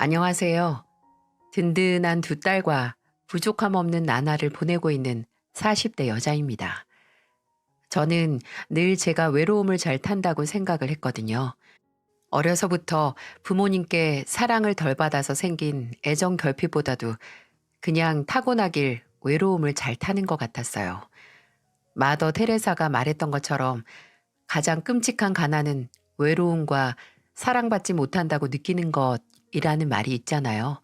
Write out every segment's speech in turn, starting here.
안녕하세요. 든든한 두 딸과 부족함 없는 나날을 보내고 있는 40대 여자입니다. 저는 늘 제가 외로움을 잘 탄다고 생각을 했거든요. 어려서부터 부모님께 사랑을 덜 받아서 생긴 애정 결핍보다도 그냥 타고나길 외로움을 잘 타는 것 같았어요. 마더 테레사가 말했던 것처럼 가장 끔찍한 가난은 외로움과 사랑받지 못한다고 느끼는 것이라는 말이 있잖아요.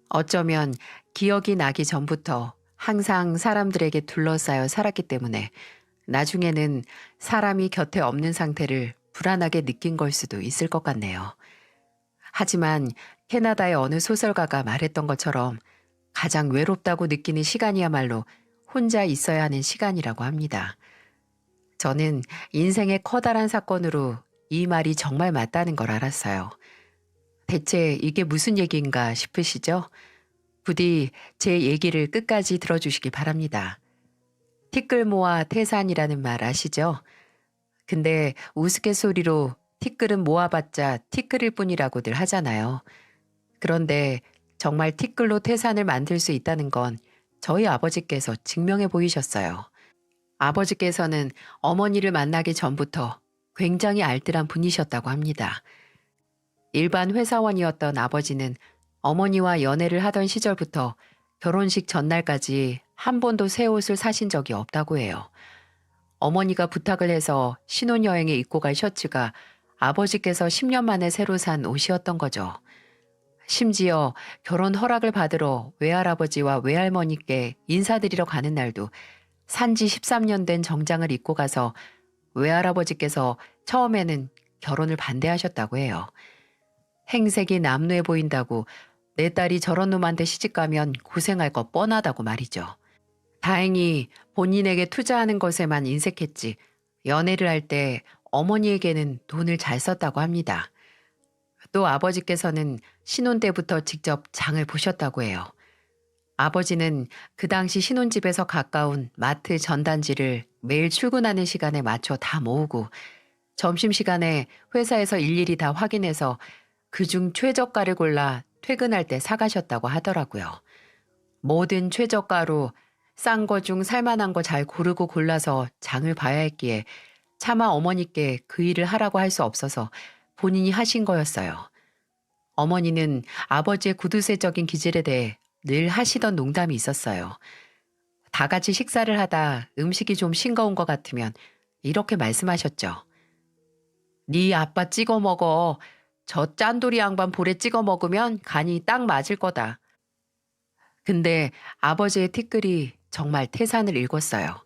어쩌면 기억이 나기 전부터 항상 사람들에게 둘러싸여 살았기 때문에 나중에는 사람이 곁에 없는 상태를 불안하게 느낀 걸 수도 있을 것 같네요. 하지만 캐나다의 어느 소설가가 말했던 것처럼 가장 외롭다고 느끼는 시간이야말로 혼자 있어야 하는 시간이라고 합니다. 저는 인생의 커다란 사건으로 이 말이 정말 맞다는 걸 알았어요. 대체 이게 무슨 얘기인가 싶으시죠? 부디 제 얘기를 끝까지 들어주시기 바랍니다. 티끌모아 태산이라는 말 아시죠? 근데 우스갯소리로 티끌은 모아봤자 티끌일 뿐이라고들 하잖아요. 그런데 정말 티끌로 태산을 만들 수 있다는 건 저희 아버지께서 증명해 보이셨어요. 아버지께서는 어머니를 만나기 전부터 굉장히 알뜰한 분이셨다고 합니다. 일반 회사원이었던 아버지는 어머니와 연애를 하던 시절부터 결혼식 전날까지 한 번도 새 옷을 사신 적이 없다고 해요. 어머니가 부탁을 해서 신혼여행에 입고 갈 셔츠가 아버지께서 10년 만에 새로 산 옷이었던 거죠. 심지어 결혼 허락을 받으러 외할아버지와 외할머니께 인사드리러 가는 날도 산지 13년 된 정장을 입고 가서 외할아버지께서 처음에는 결혼을 반대하셨다고 해요. 행색이 남루해 보인다고 내 딸이 저런 놈한테 시집가면 고생할 거 뻔하다고 말이죠. 다행히 본인에게 투자하는 것에만 인색했지 연애를 할 때 어머니에게는 돈을 잘 썼다고 합니다. 또 아버지께서는 신혼 때부터 직접 장을 보셨다고 해요. 아버지는 그 당시 신혼집에서 가까운 마트 전단지를 매일 출근하는 시간에 맞춰 다 모으고 점심시간에 회사에서 일일이 다 확인해서 그중 최저가를 골라 퇴근할 때 사가셨다고 하더라고요. 뭐든 최저가로 싼 거 중 살만한 거 잘 고르고 골라서 장을 봐야 했기에 차마 어머니께 그 일을 하라고 할 수 없어서 본인이 하신 거였어요. 어머니는 아버지의 구두쇠적인 기질에 대해 늘 하시던 농담이 있었어요. 다 같이 식사를 하다 음식이 좀 싱거운 것 같으면 이렇게 말씀하셨죠. 네 아빠 찍어 먹어. 저 짠돌이 양반 볼에 찍어 먹으면 간이 딱 맞을 거다. 근데 아버지의 티끌이 정말 태산을 읽었어요.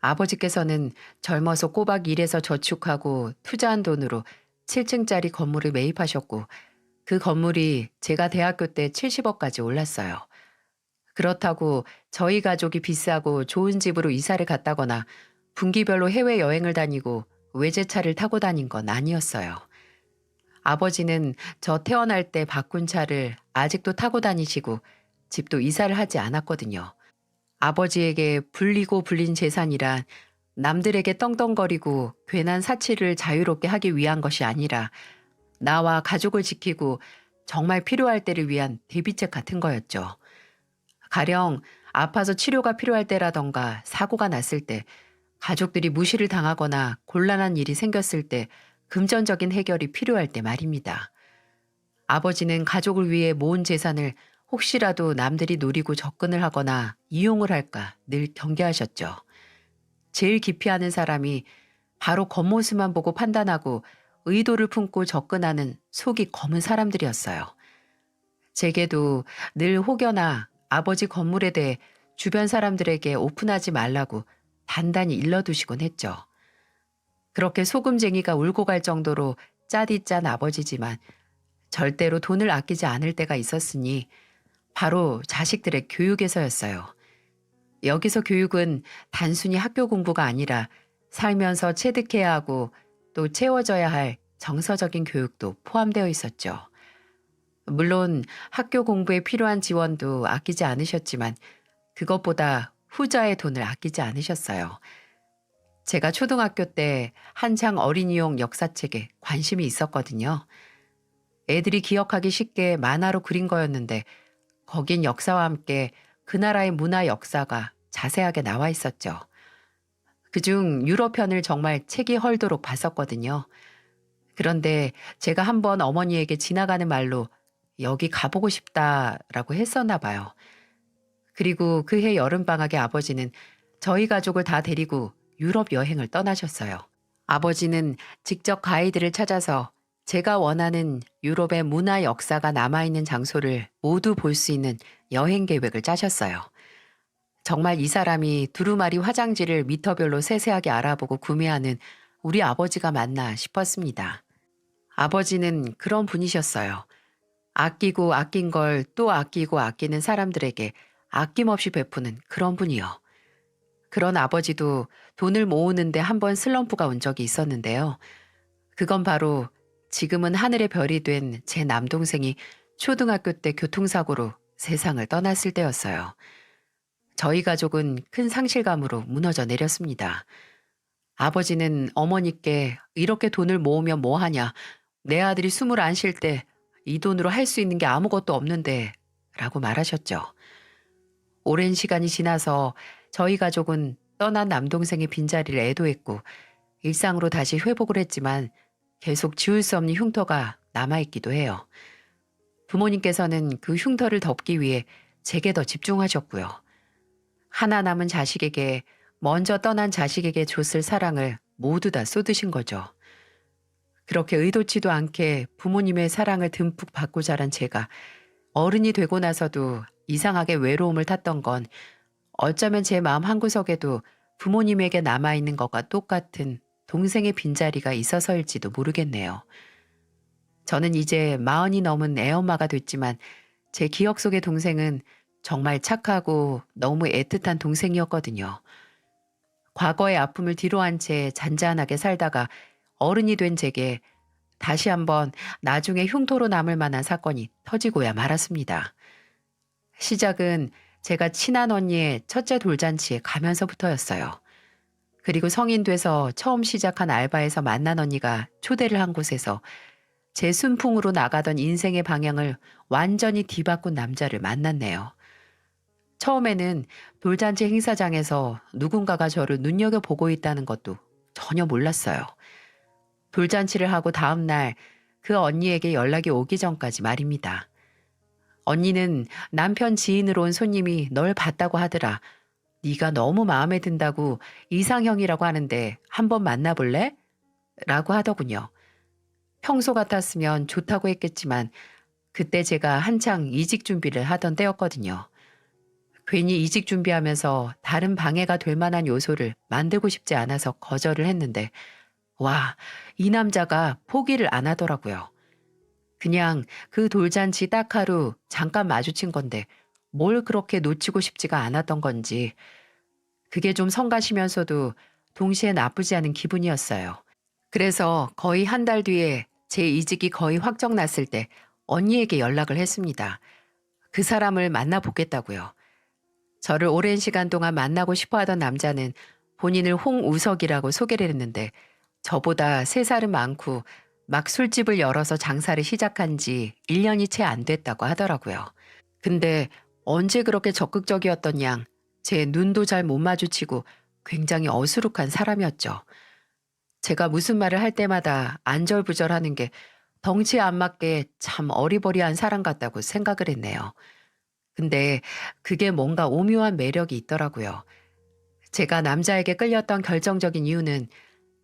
아버지께서는 젊어서 꼬박 일해서 저축하고 투자한 돈으로 7층짜리 건물을 매입하셨고 그 건물이 제가 대학교 때 70억까지 올랐어요. 그렇다고 저희 가족이 비싸고 좋은 집으로 이사를 갔다거나 분기별로 해외여행을 다니고 외제차를 타고 다닌 건 아니었어요. 아버지는 저 태어날 때 바꾼 차를 아직도 타고 다니시고 집도 이사를 하지 않았거든요. 아버지에게 불리고 불린 재산이란 남들에게 떵떵거리고 괜한 사치를 자유롭게 하기 위한 것이 아니라 나와 가족을 지키고 정말 필요할 때를 위한 대비책 같은 거였죠. 가령 아파서 치료가 필요할 때라던가 사고가 났을 때 가족들이 무시를 당하거나 곤란한 일이 생겼을 때 금전적인 해결이 필요할 때 말입니다. 아버지는 가족을 위해 모은 재산을 혹시라도 남들이 노리고 접근을 하거나 이용을 할까 늘 경계하셨죠. 제일 기피하는 사람이 바로 겉모습만 보고 판단하고 의도를 품고 접근하는 속이 검은 사람들이었어요. 제게도 늘 혹여나 아버지 건물에 대해 주변 사람들에게 오픈하지 말라고 단단히 일러두시곤 했죠. 그렇게 소금쟁이가 울고 갈 정도로 짜디 짠 아버지지만 절대로 돈을 아끼지 않을 때가 있었으니 바로 자식들의 교육에서였어요. 여기서 교육은 단순히 학교 공부가 아니라 살면서 체득해야 하고 또 채워져야 할 정서적인 교육도 포함되어 있었죠. 물론 학교 공부에 필요한 지원도 아끼지 않으셨지만 그것보다 후자의 돈을 아끼지 않으셨어요. 제가 초등학교 때 한창 어린이용 역사책에 관심이 있었거든요. 애들이 기억하기 쉽게 만화로 그린 거였는데 거긴 역사와 함께 그 나라의 문화 역사가 자세하게 나와 있었죠. 그중 유럽편을 정말 책이 헐도록 봤었거든요. 그런데 제가 한번 어머니에게 지나가는 말로 여기 가보고 싶다라고 했었나 봐요. 그리고 그해 여름방학에 아버지는 저희 가족을 다 데리고 유럽 여행을 떠나셨어요. 아버지는 직접 가이드를 찾아서 제가 원하는 유럽의 문화 역사가 남아있는 장소를 모두 볼 수 있는 여행 계획을 짜셨어요. 정말 이 사람이 두루마리 화장지를 미터별로 세세하게 알아보고 구매하는 우리 아버지가 맞나 싶었습니다. 아버지는 그런 분이셨어요. 아끼고 아낀 걸 또 아끼고 아끼는 사람들에게 아낌없이 베푸는 그런 분이요. 그런 아버지도 돈을 모으는데 한번 슬럼프가 온 적이 있었는데요. 그건 바로 지금은 하늘의 별이 된 제 남동생이 초등학교 때 교통사고로 세상을 떠났을 때였어요. 저희 가족은 큰 상실감으로 무너져 내렸습니다. 아버지는 어머니께 이렇게 돈을 모으면 뭐 하냐. 내 아들이 숨을 안 쉴 때 이 돈으로 할 수 있는 게 아무것도 없는데 라고 말하셨죠. 오랜 시간이 지나서 저희 가족은 떠난 남동생의 빈자리를 애도했고 일상으로 다시 회복을 했지만 계속 지울 수 없는 흉터가 남아있기도 해요. 부모님께서는 그 흉터를 덮기 위해 제게 더 집중하셨고요. 하나 남은 자식에게 먼저 떠난 자식에게 줬을 사랑을 모두 다 쏟으신 거죠. 그렇게 의도치도 않게 부모님의 사랑을 듬뿍 받고 자란 제가 어른이 되고 나서도 이상하게 외로움을 탔던 건 어쩌면 제 마음 한구석에도 부모님에게 남아있는 것과 똑같은 동생의 빈자리가 있어서일지도 모르겠네요. 저는 이제 40이 넘은 애엄마가 됐지만 제 기억 속의 동생은 정말 착하고 너무 애틋한 동생이었거든요. 과거의 아픔을 뒤로한 채 잔잔하게 살다가 어른이 된 제게 다시 한번 나중에 흉터로 남을 만한 사건이 터지고야 말았습니다. 시작은 제가 친한 언니의 첫째 돌잔치에 가면서부터였어요. 그리고 성인 돼서 처음 시작한 알바에서 만난 언니가 초대를 한 곳에서 제 순풍으로 나가던 인생의 방향을 완전히 뒤바꾼 남자를 만났네요. 처음에는 돌잔치 행사장에서 누군가가 저를 눈여겨보고 있다는 것도 전혀 몰랐어요. 돌잔치를 하고 다음 날 그 언니에게 연락이 오기 전까지 말입니다. 언니는 남편 지인으로 온 손님이 널 봤다고 하더라. 네가 너무 마음에 든다고 이상형이라고 하는데 한번 만나볼래? 라고 하더군요. 평소 같았으면 좋다고 했겠지만 그때 제가 한창 이직 준비를 하던 때였거든요. 괜히 이직 준비하면서 다른 방해가 될 만한 요소를 만들고 싶지 않아서 거절을 했는데 와, 이 남자가 포기를 안 하더라고요. 그냥 그 돌잔치 딱 하루 잠깐 마주친 건데 뭘 그렇게 놓치고 싶지가 않았던 건지 그게 좀 성가시면서도 동시에 나쁘지 않은 기분이었어요. 그래서 거의 한 달 뒤에 제 이직이 거의 확정 났을 때 언니에게 연락을 했습니다. 그 사람을 만나보겠다고요. 저를 오랜 시간 동안 만나고 싶어 하던 남자는 본인을 홍우석이라고 소개를 했는데 저보다 3살은 많고 막 술집을 열어서 장사를 시작한 지 1년이 채 안 됐다고 하더라고요. 근데 언제 그렇게 적극적이었던 양, 제 눈도 잘 못 마주치고 굉장히 어수룩한 사람이었죠. 제가 무슨 말을 할 때마다 안절부절하는 게 덩치에 안 맞게 참 어리버리한 사람 같다고 생각을 했네요. 근데 그게 뭔가 오묘한 매력이 있더라고요. 제가 남자에게 끌렸던 결정적인 이유는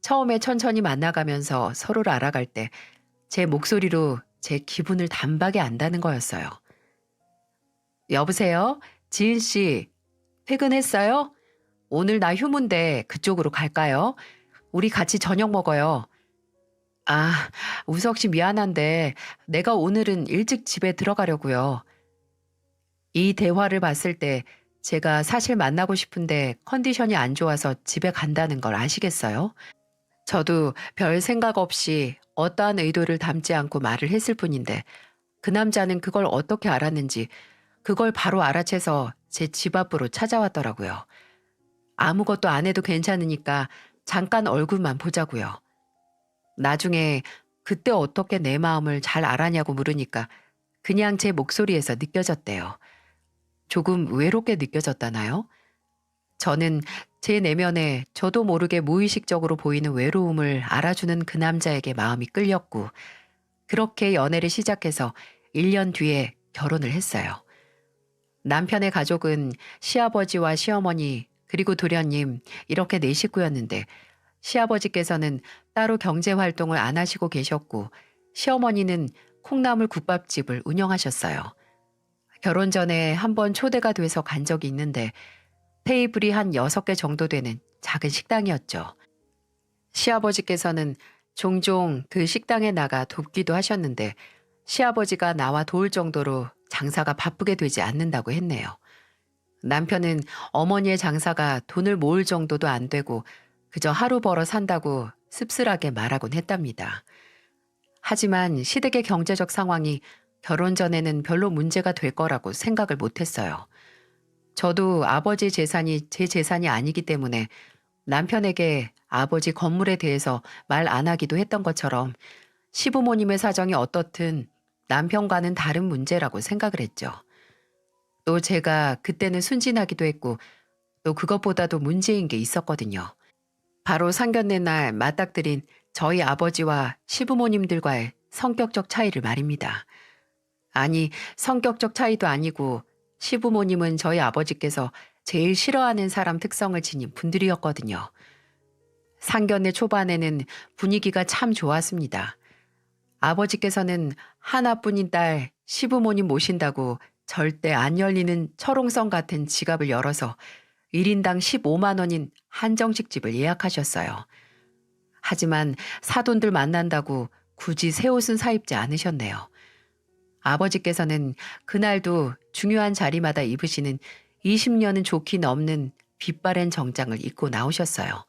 처음에 천천히 만나가면서 서로를 알아갈 때 제 목소리로 제 기분을 단박에 안다는 거였어요. 여보세요? 지은 씨, 퇴근했어요? 오늘 나 휴무인데 그쪽으로 갈까요? 우리 같이 저녁 먹어요. 아, 우석 씨 미안한데 내가 오늘은 일찍 집에 들어가려고요. 이 대화를 봤을 때 제가 사실 만나고 싶은데 컨디션이 안 좋아서 집에 간다는 걸 아시겠어요? 저도 별 생각 없이 어떠한 의도를 담지 않고 말을 했을 뿐인데 그 남자는 그걸 어떻게 알았는지 그걸 바로 알아채서 제 집 앞으로 찾아왔더라고요. 아무것도 안 해도 괜찮으니까 잠깐 얼굴만 보자고요. 나중에 그때 어떻게 내 마음을 잘 알았냐고 물으니까 그냥 제 목소리에서 느껴졌대요. 조금 외롭게 느껴졌다나요? 저는 제 내면에 저도 모르게 무의식적으로 보이는 외로움을 알아주는 그 남자에게 마음이 끌렸고, 그렇게 연애를 시작해서 1년 뒤에 결혼을 했어요. 남편의 가족은 시아버지와 시어머니, 그리고 도련님, 이렇게 네 식구였는데, 시아버지께서는 따로 경제 활동을 안 하시고 계셨고, 시어머니는 콩나물 국밥집을 운영하셨어요. 결혼 전에 한번 초대가 돼서 간 적이 있는데, 테이블이 한 6개 정도 되는 작은 식당이었죠. 시아버지께서는 종종 그 식당에 나가 돕기도 하셨는데, 시아버지가 나와 도울 정도로 장사가 바쁘게 되지 않는다고 했네요. 남편은 어머니의 장사가 돈을 모을 정도도 안 되고 그저 하루 벌어 산다고 씁쓸하게 말하곤 했답니다. 하지만 시댁의 경제적 상황이 결혼 전에는 별로 문제가 될 거라고 생각을 못 했어요. 저도 아버지 재산이 제 재산이 아니기 때문에 남편에게 아버지 건물에 대해서 말 안 하기도 했던 것처럼 시부모님의 사정이 어떻든 남편과는 다른 문제라고 생각을 했죠. 또 제가 그때는 순진하기도 했고 또 그것보다도 문제인 게 있었거든요. 바로 상견례 날 맞닥뜨린 저희 아버지와 시부모님들과의 성격적 차이를 말입니다. 아니, 성격적 차이도 아니고 시부모님은 저희 아버지께서 제일 싫어하는 사람 특성을 지닌 분들이었거든요. 상견례 초반에는 분위기가 참 좋았습니다. 아버지께서는 하나뿐인 딸 시부모님 모신다고 절대 안 열리는 철옹성 같은 지갑을 열어서 1인당 15만 원인 한정식 집을 예약하셨어요. 하지만 사돈들 만난다고 굳이 새 옷은 사입지 않으셨네요. 아버지께서는 그날도 중요한 자리마다 입으시는 20년은 좋게 넘는 빛바랜 정장을 입고 나오셨어요.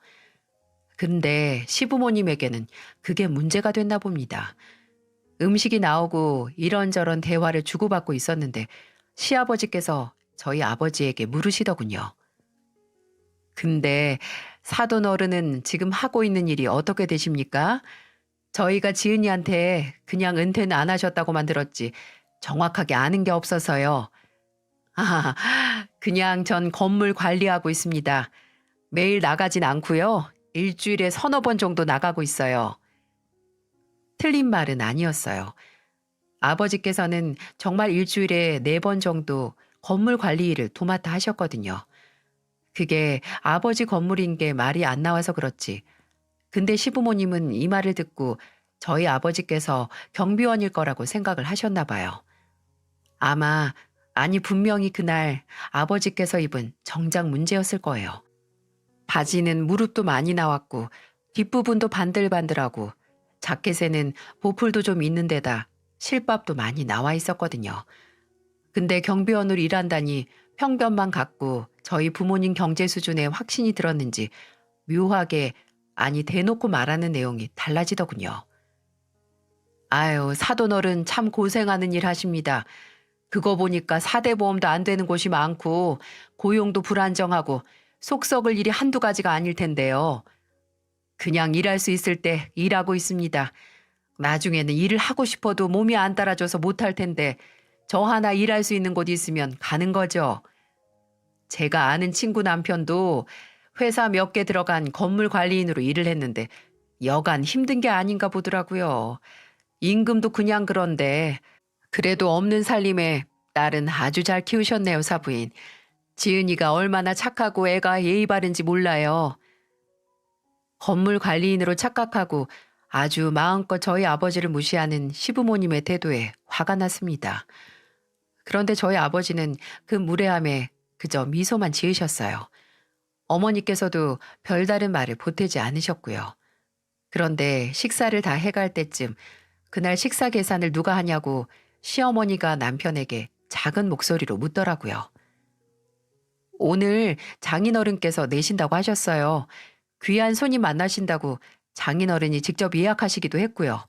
근데 시부모님에게는 그게 문제가 됐나 봅니다. 음식이 나오고 이런저런 대화를 주고받고 있었는데 시아버지께서 저희 아버지에게 물으시더군요. 근데 사돈 어른은 지금 하고 있는 일이 어떻게 되십니까? 저희가 지은이한테 그냥 은퇴는 안 하셨다고만 들었지 정확하게 아는 게 없어서요. 아, 그냥 전 건물 관리하고 있습니다. 매일 나가진 않고요. 일주일에 서너 번 정도 나가고 있어요. 틀린 말은 아니었어요. 아버지께서는 정말 일주일에 4번 정도 건물 관리 일을 도맡아 하셨거든요. 그게 아버지 건물인 게 말이 안 나와서 그렇지. 근데 시부모님은 이 말을 듣고 저희 아버지께서 경비원일 거라고 생각을 하셨나 봐요. 아마, 아니 분명히 그날 아버지께서 입은 정장 문제였을 거예요. 바지는 무릎도 많이 나왔고 뒷부분도 반들반들하고 자켓에는 보풀도 좀 있는 데다 실밥도 많이 나와 있었거든요. 근데 경비원으로 일한다니 편견만 갖고 저희 부모님 경제 수준에 확신이 들었는지 묘하게, 아니 대놓고 말하는 내용이 달라지더군요. 아유, 사돈어른 참 고생하는 일 하십니다. 그거 보니까 사대보험도 안 되는 곳이 많고 고용도 불안정하고 속 썩을 일이 한두 가지가 아닐 텐데요. 그냥 일할 수 있을 때 일하고 있습니다. 나중에는 일을 하고 싶어도 몸이 안 따라줘서 못할 텐데 저 하나 일할 수 있는 곳 있으면 가는 거죠. 제가 아는 친구 남편도 회사 몇 개 들어간 건물 관리인으로 일을 했는데 여간 힘든 게 아닌가 보더라고요. 임금도 그냥 그런데 그래도 없는 살림에 딸은 아주 잘 키우셨네요, 사부인. 지은이가 얼마나 착하고 애가 예의 바른지 몰라요. 건물 관리인으로 착각하고 아주 마음껏 저희 아버지를 무시하는 시부모님의 태도에 화가 났습니다. 그런데 저희 아버지는 그 무례함에 그저 미소만 지으셨어요. 어머니께서도 별다른 말을 보태지 않으셨고요. 그런데 식사를 다 해갈 때쯤 그날 식사 계산을 누가 하냐고 시어머니가 남편에게 작은 목소리로 묻더라고요. 오늘 장인어른께서 내신다고 하셨어요. 귀한 손님 만나신다고 장인어른이 직접 예약하시기도 했고요.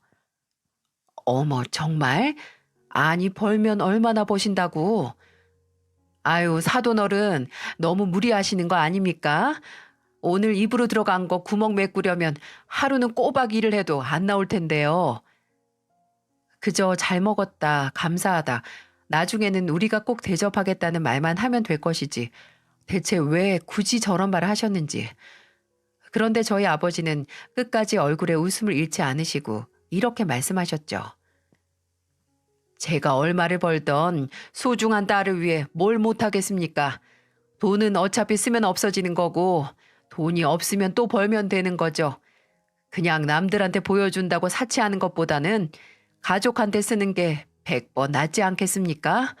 어머, 정말? 아니, 벌면 얼마나 버신다고? 아유, 사돈어른 너무 무리하시는 거 아닙니까? 오늘 입으로 들어간 거 구멍 메꾸려면 하루는 꼬박 일을 해도 안 나올 텐데요. 그저 잘 먹었다, 감사하다, 나중에는 우리가 꼭 대접하겠다는 말만 하면 될 것이지 대체 왜 굳이 저런 말을 하셨는지. 그런데 저희 아버지는 끝까지 얼굴에 웃음을 잃지 않으시고 이렇게 말씀하셨죠. 제가 얼마를 벌던 소중한 딸을 위해 뭘 못하겠습니까? 돈은 어차피 쓰면 없어지는 거고 돈이 없으면 또 벌면 되는 거죠. 그냥 남들한테 보여준다고 사치하는 것보다는 가족한테 쓰는 게 100번 낫지 않겠습니까?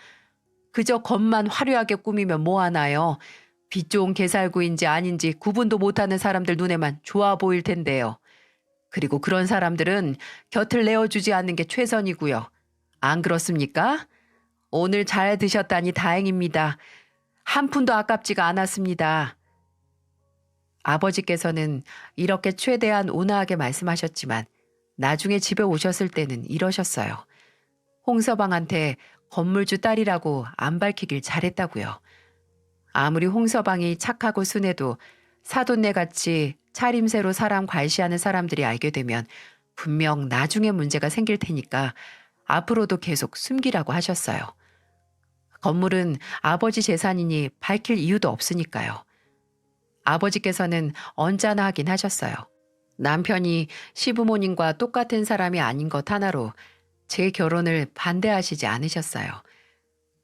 그저 겉만 화려하게 꾸미면 뭐하나요? 빚 좋은 개살구인지 아닌지 구분도 못하는 사람들 눈에만 좋아 보일 텐데요. 그리고 그런 사람들은 곁을 내어주지 않는 게 최선이고요. 안 그렇습니까? 오늘 잘 드셨다니 다행입니다. 한 푼도 아깝지가 않았습니다. 아버지께서는 이렇게 최대한 온화하게 말씀하셨지만 나중에 집에 오셨을 때는 이러셨어요. 홍서방한테 건물주 딸이라고 안 밝히길 잘했다고요. 아무리 홍서방이 착하고 순해도 사돈네같이 차림새로 사람 괄시하는 사람들이 알게 되면 분명 나중에 문제가 생길 테니까 앞으로도 계속 숨기라고 하셨어요. 건물은 아버지 재산이니 밝힐 이유도 없으니까요. 아버지께서는 언짢아 하긴 하셨어요. 남편이 시부모님과 똑같은 사람이 아닌 것 하나로 제 결혼을 반대하시지 않으셨어요.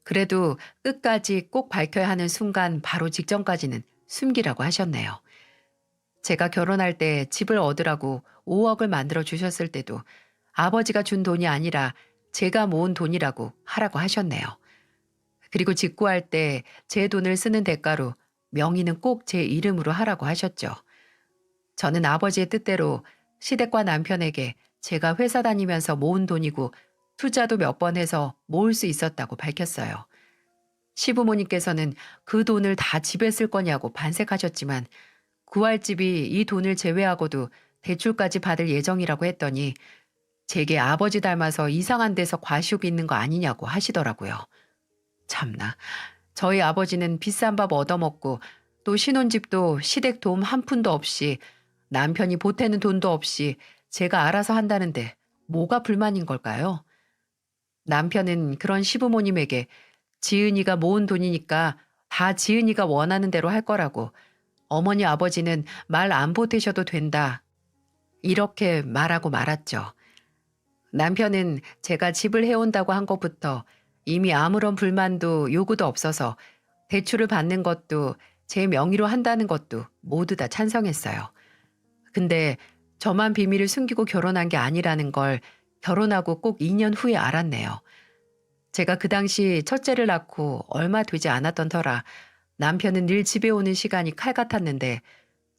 그래도 끝까지 꼭 밝혀야 하는 순간 바로 직전까지는 숨기라고 하셨네요. 제가 결혼할 때 집을 얻으라고 5억을 만들어 주셨을 때도 아버지가 준 돈이 아니라 제가 모은 돈이라고 하라고 하셨네요. 그리고 직구할 때 제 돈을 쓰는 대가로 명의는 꼭 제 이름으로 하라고 하셨죠. 저는 아버지의 뜻대로 시댁과 남편에게 제가 회사 다니면서 모은 돈이고 투자도 몇 번 해서 모을 수 있었다고 밝혔어요. 시부모님께서는 그 돈을 다 집에 쓸 거냐고 반색하셨지만 구할 집이 이 돈을 제외하고도 대출까지 받을 예정이라고 했더니 제게 아버지 닮아서 이상한 데서 과시욕 있는 거 아니냐고 하시더라고요. 참나, 저희 아버지는 비싼 밥 얻어먹고 또 신혼집도 시댁 도움 한 푼도 없이 남편이 보태는 돈도 없이 제가 알아서 한다는데 뭐가 불만인 걸까요? 남편은 그런 시부모님에게 지은이가 모은 돈이니까 다 지은이가 원하는 대로 할 거라고, 어머니 아버지는 말 안 보태셔도 된다, 이렇게 말하고 말았죠. 남편은 제가 집을 해온다고 한 것부터 이미 아무런 불만도 요구도 없어서 대출을 받는 것도 제 명의로 한다는 것도 모두 다 찬성했어요. 근데 저만 비밀을 숨기고 결혼한 게 아니라는 걸 결혼하고 꼭 2년 후에 알았네요. 제가 그 당시 첫째를 낳고 얼마 되지 않았던 터라 남편은 늘 집에 오는 시간이 칼 같았는데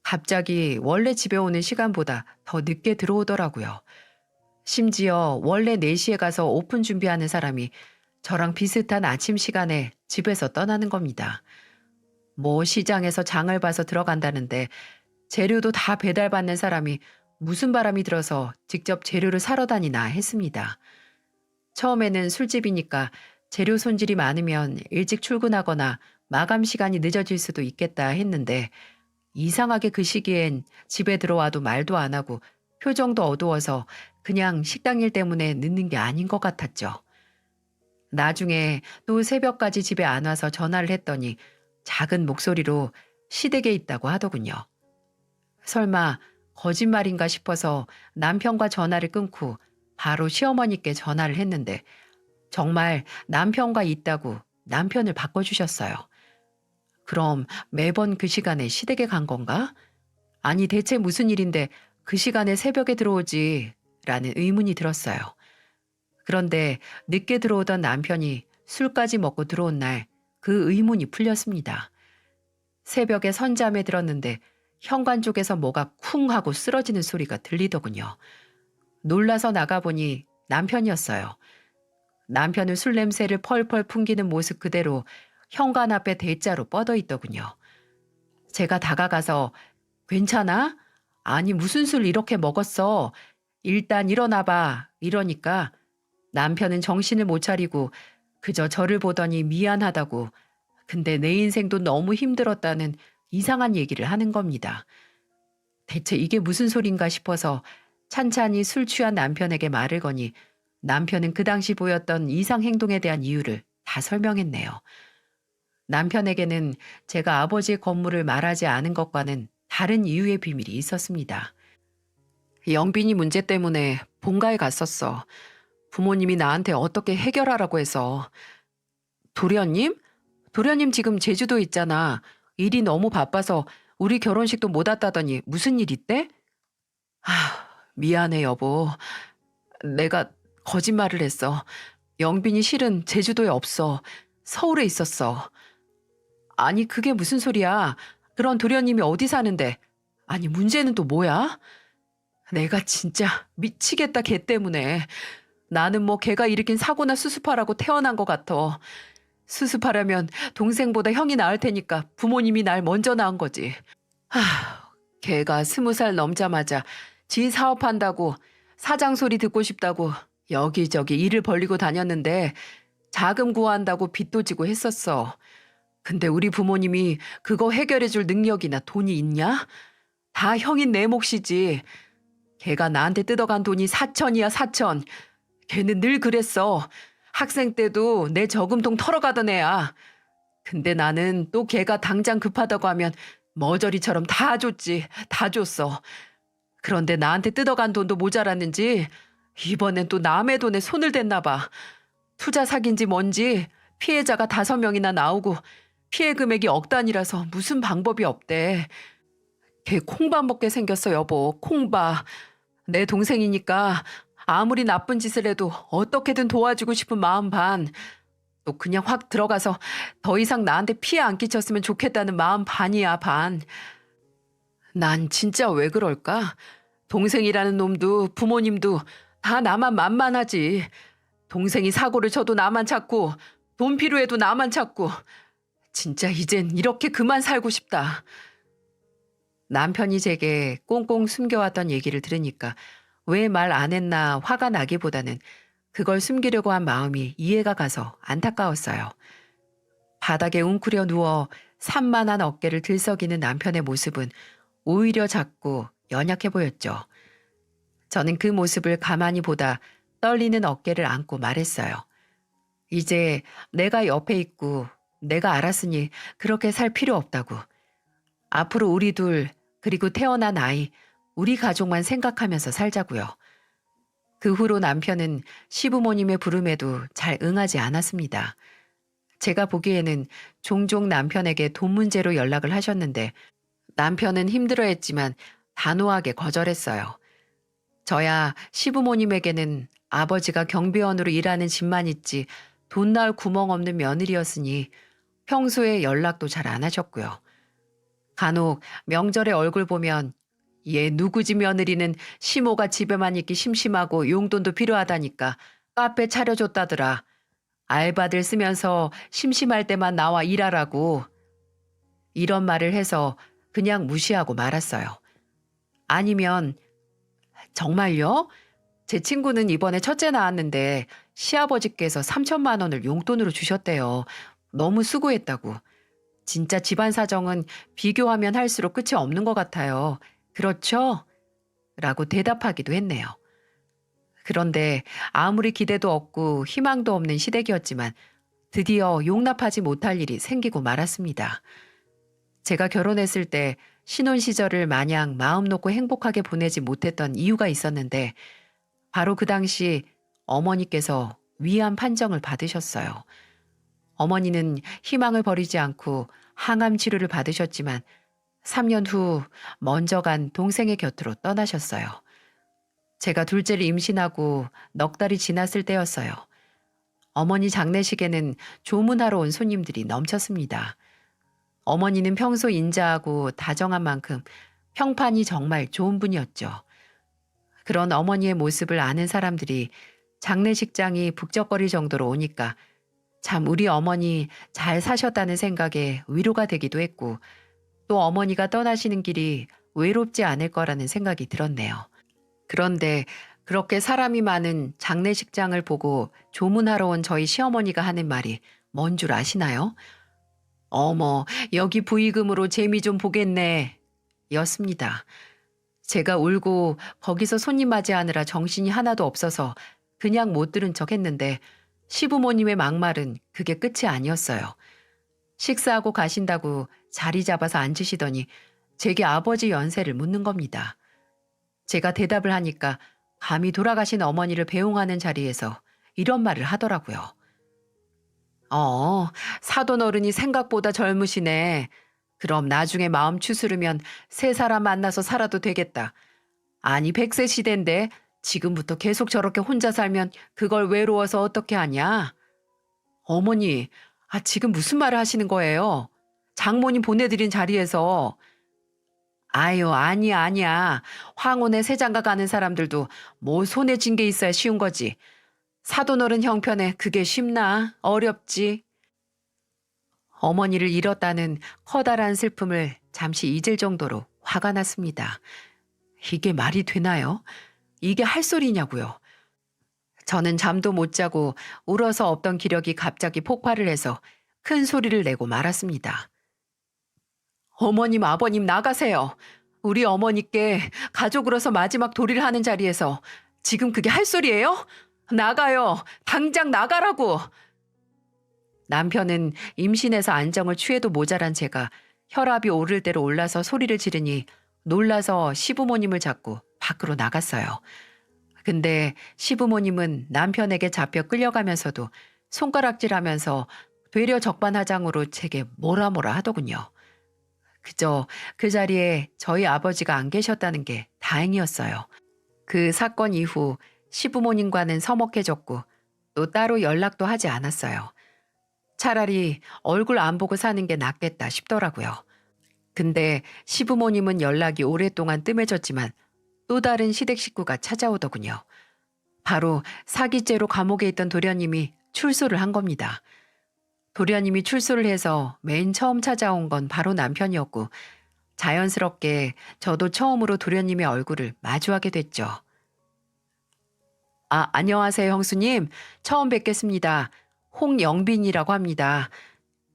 갑자기 원래 집에 오는 시간보다 더 늦게 들어오더라고요. 심지어 원래 4시에 가서 오픈 준비하는 사람이 저랑 비슷한 아침 시간에 집에서 떠나는 겁니다. 뭐 시장에서 장을 봐서 들어간다는데 재료도 다 배달받는 사람이 무슨 바람이 들어서 직접 재료를 사러 다니나 했습니다. 처음에는 술집이니까 재료 손질이 많으면 일찍 출근하거나 마감 시간이 늦어질 수도 있겠다 했는데 이상하게 그 시기엔 집에 들어와도 말도 안 하고 표정도 어두워서 그냥 식당 일 때문에 늦는 게 아닌 것 같았죠. 나중에 또 새벽까지 집에 안 와서 전화를 했더니 작은 목소리로 시댁에 있다고 하더군요. 설마 거짓말인가 싶어서 남편과 전화를 끊고 바로 시어머니께 전화를 했는데 정말 남편과 있다고 남편을 바꿔주셨어요. 그럼 매번 그 시간에 시댁에 간 건가? 아니 대체 무슨 일인데 그 시간에 새벽에 들어오지? 라는 의문이 들었어요. 그런데 늦게 들어오던 남편이 술까지 먹고 들어온 날 그 의문이 풀렸습니다. 새벽에 선잠에 들었는데 현관 쪽에서 뭐가 쿵 하고 쓰러지는 소리가 들리더군요. 놀라서 나가보니 남편이었어요. 남편은 술 냄새를 펄펄 풍기는 모습 그대로 현관 앞에 대자로 뻗어 있더군요. 제가 다가가서 괜찮아? 아니 무슨 술 이렇게 먹었어? 일단 일어나봐. 이러니까 남편은 정신을 못 차리고 그저 저를 보더니 미안하다고, 근데 내 인생도 너무 힘들었다는 이상한 얘기를 하는 겁니다. 대체 이게 무슨 소린가 싶어서 찬찬히 술 취한 남편에게 말을 거니 남편은 그 당시 보였던 이상 행동에 대한 이유를 다 설명했네요. 남편에게는 제가 아버지의 건물을 말하지 않은 것과는 다른 이유의 비밀이 있었습니다. 영빈이 문제 때문에 본가에 갔었어. 부모님이 나한테 어떻게 해결하라고 해서. 도련님? 도련님 지금 제주도 있잖아. 일이 너무 바빠서 우리 결혼식도 못 왔다더니 무슨 일 있대? 미안해 여보. 내가 거짓말을 했어. 영빈이 실은 제주도에 없어. 서울에 있었어. 아니 그게 무슨 소리야. 그런 도련님이 어디 사는데. 아니 문제는 또 뭐야? 내가 진짜 미치겠다 걔 때문에. 나는 뭐 걔가 일으킨 사고나 수습하라고 태어난 것 같아. 수습하려면 동생보다 형이 나을 테니까 부모님이 날 먼저 낳은 거지. 걔가 20살 넘자마자 지 사업한다고 사장 소리 듣고 싶다고 여기저기 일을 벌리고 다녔는데 자금 구한다고 빚도 지고 했었어. 근데 우리 부모님이 그거 해결해 줄 능력이나 돈이 있냐? 다 형인 내 몫이지. 걔가 나한테 뜯어간 돈이 4천이야 4천. 걔는 늘 그랬어. 학생 때도 내 저금통 털어가던 애야. 근데 나는 또 걔가 당장 급하다고 하면 머저리처럼 다 줬지. 다 줬어. 그런데 나한테 뜯어간 돈도 모자랐는지 이번엔 또 남의 돈에 손을 댔나 봐. 투자 사기인지 뭔지 피해자가 5명이나 나오고 피해 금액이 억 단위라서 무슨 방법이 없대. 걔 콩밥 먹게 생겼어 여보. 콩밥. 내 동생이니까 아무리 나쁜 짓을 해도 어떻게든 도와주고 싶은 마음 반. 또 그냥 확 들어가서 더 이상 나한테 피해 안 끼쳤으면 좋겠다는 마음 반이야 반. 난 진짜 왜 그럴까? 동생이라는 놈도 부모님도 다 나만 만만하지. 동생이 사고를 쳐도 나만 찾고 돈 필요해도 나만 찾고. 진짜 이젠 이렇게 그만 살고 싶다. 남편이 제게 꽁꽁 숨겨왔던 얘기를 들으니까 왜 말 안 했나 화가 나기보다는 그걸 숨기려고 한 마음이 이해가 가서 안타까웠어요. 바닥에 웅크려 누워 산만한 어깨를 들썩이는 남편의 모습은 오히려 작고 연약해 보였죠. 저는 그 모습을 가만히 보다 떨리는 어깨를 안고 말했어요. 이제 내가 옆에 있고 내가 알았으니 그렇게 살 필요 없다고. 앞으로 우리 둘 그리고 태어난 아이 우리 가족만 생각하면서 살자고요. 그 후로 남편은 시부모님의 부름에도 잘 응하지 않았습니다. 제가 보기에는 종종 남편에게 돈 문제로 연락을 하셨는데 남편은 힘들어했지만 단호하게 거절했어요. 저야 시부모님에게는 아버지가 경비원으로 일하는 집만 있지 돈 나올 구멍 없는 며느리였으니 평소에 연락도 잘 안 하셨고요. 간혹 명절에 얼굴 보면 얘 누구 집 며느리는 시모가 집에만 있기 심심하고 용돈도 필요하다니까 카페 차려줬다더라. 알바들 쓰면서 심심할 때만 나와 일하라고. 이런 말을 해서 그냥 무시하고 말았어요. 아니면 정말요? 제 친구는 이번에 첫째 낳았는데 시아버지께서 3천만 원을 용돈으로 주셨대요. 너무 수고했다고. 진짜 집안 사정은 비교하면 할수록 끝이 없는 것 같아요. 그렇죠? 라고 대답하기도 했네요. 그런데 아무리 기대도 없고 희망도 없는 시댁이었지만 드디어 용납하지 못할 일이 생기고 말았습니다. 제가 결혼했을 때 신혼 시절을 마냥 마음 놓고 행복하게 보내지 못했던 이유가 있었는데 바로 그 당시 어머니께서 위암 판정을 받으셨어요. 어머니는 희망을 버리지 않고 항암 치료를 받으셨지만 3년 후 먼저 간 동생의 곁으로 떠나셨어요. 제가 둘째를 임신하고 넉 달이 지났을 때였어요. 어머니 장례식에는 조문하러 온 손님들이 넘쳤습니다. 어머니는 평소 인자하고 다정한 만큼 평판이 정말 좋은 분이었죠. 그런 어머니의 모습을 아는 사람들이 장례식장이 북적거릴 정도로 오니까 참 우리 어머니 잘 사셨다는 생각에 위로가 되기도 했고 또 어머니가 떠나시는 길이 외롭지 않을 거라는 생각이 들었네요. 그런데 그렇게 사람이 많은 장례식장을 보고 조문하러 온 저희 시어머니가 하는 말이 뭔 줄 아시나요? 어머, 여기 부의금으로 재미 좀 보겠네. 였습니다. 제가 울고 거기서 손님 맞이하느라 정신이 하나도 없어서 그냥 못 들은 척 했는데 시부모님의 막말은 그게 끝이 아니었어요. 식사하고 가신다고 자리 잡아서 앉으시더니 제게 아버지 연세를 묻는 겁니다. 제가 대답을 하니까 감히 돌아가신 어머니를 배웅하는 자리에서 이런 말을 하더라고요. 사돈 어른이 생각보다 젊으시네. 그럼 나중에 마음 추스르면 새 사람 만나서 살아도 되겠다. 아니 100세 시대인데 지금부터 계속 저렇게 혼자 살면 그걸 외로워서 어떻게 하냐? 어머니, 지금 무슨 말을 하시는 거예요? 장모님 보내드린 자리에서. 아유, 아니야, 아니야. 황혼에 새장가 가는 사람들도 뭐 손에 쥔 게 있어야 쉬운 거지. 사돈어른 형편에 그게 쉽나? 어렵지. 어머니를 잃었다는 커다란 슬픔을 잠시 잊을 정도로 화가 났습니다. 이게 말이 되나요? 이게 할 소리냐고요. 저는 잠도 못 자고 울어서 없던 기력이 갑자기 폭발을 해서 큰 소리를 내고 말았습니다. 어머님, 아버님 나가세요. 우리 어머니께 가족으로서 마지막 도리를 하는 자리에서 지금 그게 할 소리예요? 나가요. 당장 나가라고. 남편은 임신해서 안정을 취해도 모자란 제가 혈압이 오를 대로 올라서 소리를 지르니 놀라서 시부모님을 잡고 밖으로 나갔어요. 근데 시부모님은 남편에게 잡혀 끌려가면서도 손가락질하면서 되려 적반하장으로 제게 뭐라 하더군요. 그저 그 자리에 저희 아버지가 안 계셨다는 게 다행이었어요. 그 사건 이후 시부모님과는 서먹해졌고 또 따로 연락도 하지 않았어요. 차라리 얼굴 안 보고 사는 게 낫겠다 싶더라고요. 근데 시부모님은 연락이 오랫동안 뜸해졌지만 또 다른 시댁 식구가 찾아오더군요. 바로 사기죄로 감옥에 있던 도련님이 출소를 한 겁니다. 도련님이 출소를 해서 맨 처음 찾아온 건 바로 남편이었고 자연스럽게 저도 처음으로 도련님의 얼굴을 마주하게 됐죠. 안녕하세요, 형수님. 처음 뵙겠습니다. 홍영빈이라고 합니다.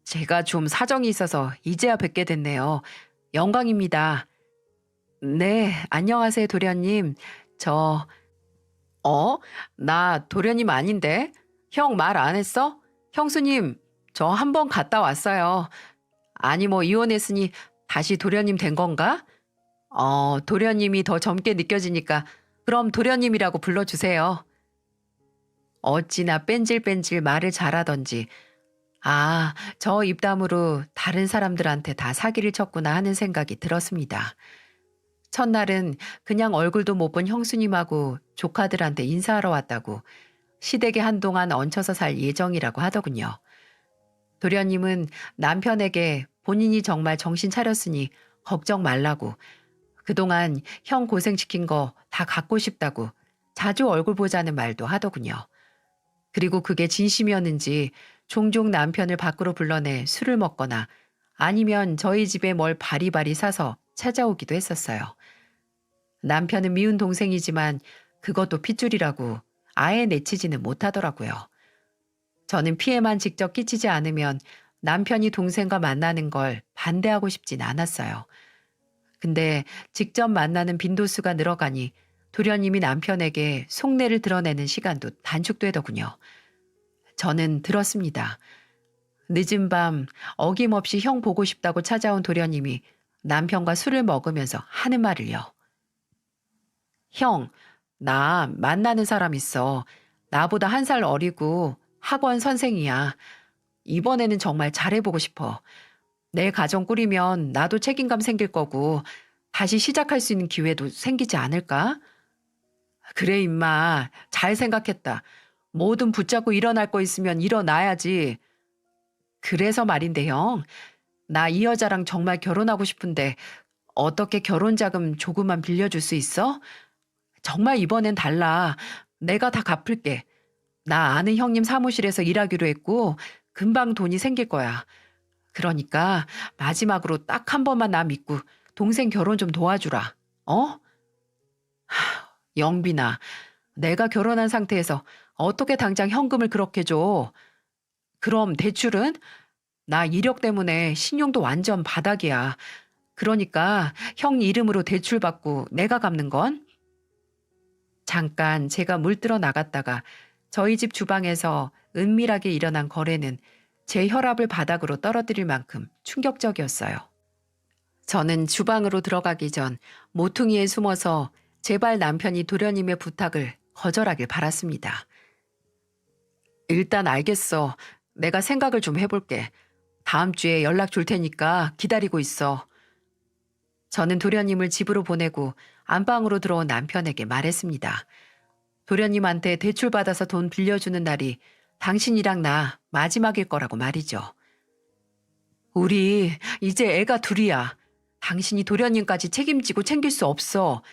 제가 좀 사정이 있어서 이제야 뵙게 됐네요. 영광입니다. 네, 안녕하세요, 도련님. 저, 나 도련님 아닌데? 형 말 안 했어? 형수님, 저 한 번 갔다 왔어요. 아니, 뭐 이혼했으니 다시 도련님 된 건가? 도련님이 더 젊게 느껴지니까 그럼 도련님이라고 불러주세요. 어찌나 뺀질뺀질 말을 잘하던지, 저 입담으로 다른 사람들한테 다 사기를 쳤구나 하는 생각이 들었습니다. 첫날은 그냥 얼굴도 못 본 형수님하고 조카들한테 인사하러 왔다고 시댁에 한동안 얹혀서 살 예정이라고 하더군요. 도련님은 남편에게 본인이 정말 정신 차렸으니 걱정 말라고 그동안 형 고생시킨 거 다 갚고 싶다고 자주 얼굴 보자는 말도 하더군요. 그리고 그게 진심이었는지 종종 남편을 밖으로 불러내 술을 먹거나 아니면 저희 집에 뭘 바리바리 사서 찾아오기도 했었어요. 남편은 미운 동생이지만 그것도 핏줄이라고 아예 내치지는 못하더라고요. 저는 피해만 직접 끼치지 않으면 남편이 동생과 만나는 걸 반대하고 싶진 않았어요. 근데 직접 만나는 빈도수가 늘어가니 도련님이 남편에게 속내를 드러내는 시간도 단축되더군요. 저는 들었습니다. 늦은 밤 어김없이 형 보고 싶다고 찾아온 도련님이 남편과 술을 먹으면서 하는 말을요. 형, 나 만나는 사람 있어. 나보다 1살 어리고 학원 선생이야. 이번에는 정말 잘해보고 싶어. 내 가정 꾸리면 나도 책임감 생길 거고 다시 시작할 수 있는 기회도 생기지 않을까? 그래 임마. 잘 생각했다. 뭐든 붙잡고 일어날 거 있으면 일어나야지. 그래서 말인데 형. 나 이 여자랑 정말 결혼하고 싶은데 어떻게 결혼 자금 조금만 빌려줄 수 있어? 정말 이번엔 달라. 내가 다 갚을게. 나 아는 형님 사무실에서 일하기로 했고 금방 돈이 생길 거야. 그러니까 마지막으로 딱 한 번만 나 믿고 동생 결혼 좀 도와주라. 어? 영빈아, 내가 결혼한 상태에서 어떻게 당장 현금을 그렇게 줘? 그럼 대출은? 나 이력 때문에 신용도 완전 바닥이야. 그러니까 형 이름으로 대출 받고 내가 갚는 건? 잠깐 제가 물들어 나갔다가 저희 집 주방에서 은밀하게 일어난 거래는 제 혈압을 바닥으로 떨어뜨릴 만큼 충격적이었어요. 저는 주방으로 들어가기 전 모퉁이에 숨어서 제발 남편이 도련님의 부탁을 거절하길 바랐습니다. 일단 알겠어. 내가 생각을 좀 해볼게. 다음 주에 연락 줄 테니까 기다리고 있어. 저는 도련님을 집으로 보내고 안방으로 들어온 남편에게 말했습니다. 도련님한테 대출받아서 돈 빌려주는 날이 당신이랑 나 마지막일 거라고 말이죠. 우리 이제 애가 둘이야. 당신이 도련님까지 책임지고 챙길 수 없어.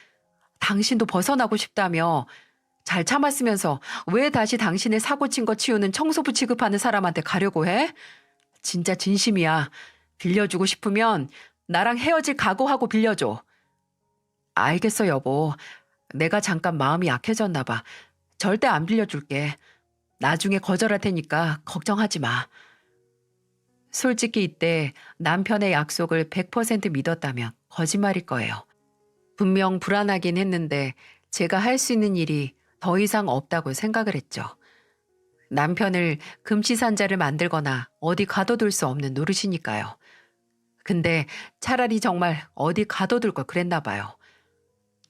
당신도 벗어나고 싶다며 잘 참았으면서 왜 다시 당신의 사고 친 거 치우는 청소부 취급하는 사람한테 가려고 해? 진짜 진심이야. 빌려주고 싶으면 나랑 헤어질 각오하고 빌려줘. 알겠어, 여보. 내가 잠깐 마음이 약해졌나 봐. 절대 안 빌려줄게. 나중에 거절할 테니까 걱정하지 마. 솔직히 이때 남편의 약속을 100% 믿었다면 거짓말일 거예요. 분명 불안하긴 했는데 제가 할 수 있는 일이 더 이상 없다고 생각을 했죠. 남편을 금시산자를 만들거나 어디 가둬둘 수 없는 노릇이니까요. 근데 차라리 정말 어디 가둬둘 걸 그랬나 봐요.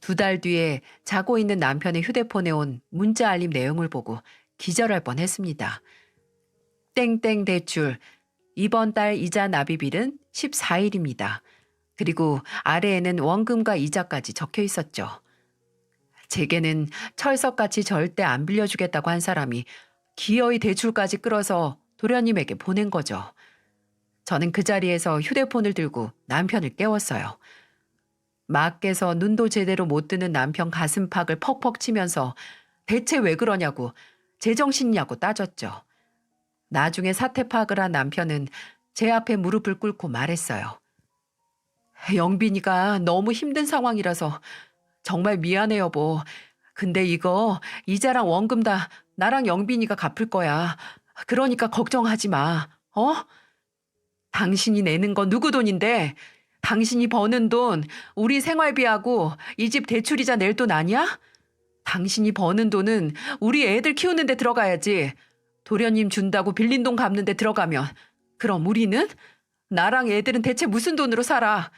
2달 뒤에 자고 있는 남편의 휴대폰에 온 문자 알림 내용을 보고 기절할 뻔했습니다. 땡땡 대출, 이번 달 이자 납입일은 14일입니다. 그리고 아래에는 원금과 이자까지 적혀 있었죠. 제게는 철석같이 절대 안 빌려주겠다고 한 사람이 기어이 대출까지 끌어서 도련님에게 보낸 거죠. 저는 그 자리에서 휴대폰을 들고 남편을 깨웠어요. 막 깨서 눈도 제대로 못 뜨는 남편 가슴팍을 퍽퍽 치면서 대체 왜 그러냐고 제정신이냐고 따졌죠. 나중에 사태 파악을 한 남편은 제 앞에 무릎을 꿇고 말했어요. 영빈이가 너무 힘든 상황이라서 정말 미안해 여보. 근데 이거 이자랑 원금 다 나랑 영빈이가 갚을 거야. 그러니까 걱정하지 마. 어? 당신이 내는 건 누구 돈인데 당신이 버는 돈 우리 생활비하고 이 집 대출이자 낼 돈 아니야? 당신이 버는 돈은 우리 애들 키우는 데 들어가야지. 도련님 준다고 빌린 돈 갚는 데 들어가면 그럼 우리는? 나랑 애들은 대체 무슨 돈으로 살아?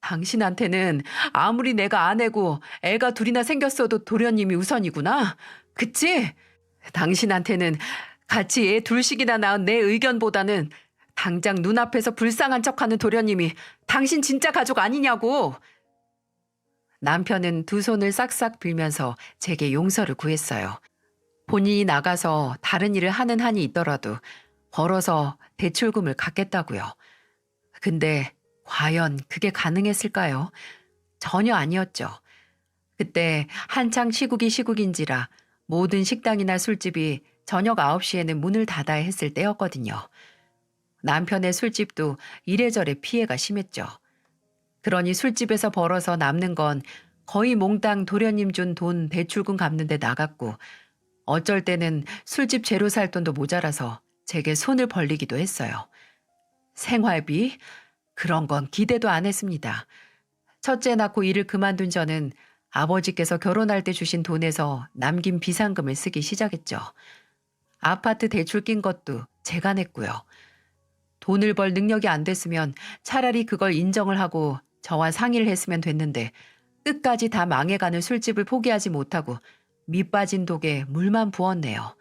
당신한테는 아무리 내가 아내고 애가 둘이나 생겼어도 도련님이 우선이구나. 그치? 당신한테는 같이 애 둘씩이나 낳은 내 의견보다는 당장 눈앞에서 불쌍한 척하는 도련님이 당신 진짜 가족 아니냐고. 남편은 2 손을 싹싹 빌면서 제게 용서를 구했어요. 본인이 나가서 다른 일을 하는 한이 있더라도 벌어서 대출금을 갚겠다고요. 근데 과연 그게 가능했을까요? 전혀 아니었죠. 그때 한창 시국인지라 모든 식당이나 술집이 저녁 9시에는 문을 닫아야 했을 때였거든요. 남편의 술집도 이래저래 피해가 심했죠. 그러니 술집에서 벌어서 남는 건 거의 몽땅 도련님 준 돈 대출금 갚는 데 나갔고 어쩔 때는 술집 재료 살 돈도 모자라서 제게 손을 벌리기도 했어요. 생활비? 그런 건 기대도 안 했습니다. 첫째 낳고 일을 그만둔 저는 아버지께서 결혼할 때 주신 돈에서 남긴 비상금을 쓰기 시작했죠. 아파트 대출 낀 것도 제가 냈고요. 돈을 벌 능력이 안 됐으면 차라리 그걸 인정을 하고 저와 상의를 했으면 됐는데 끝까지 다 망해가는 술집을 포기하지 못하고 밑 빠진 독에 물만 부었네요.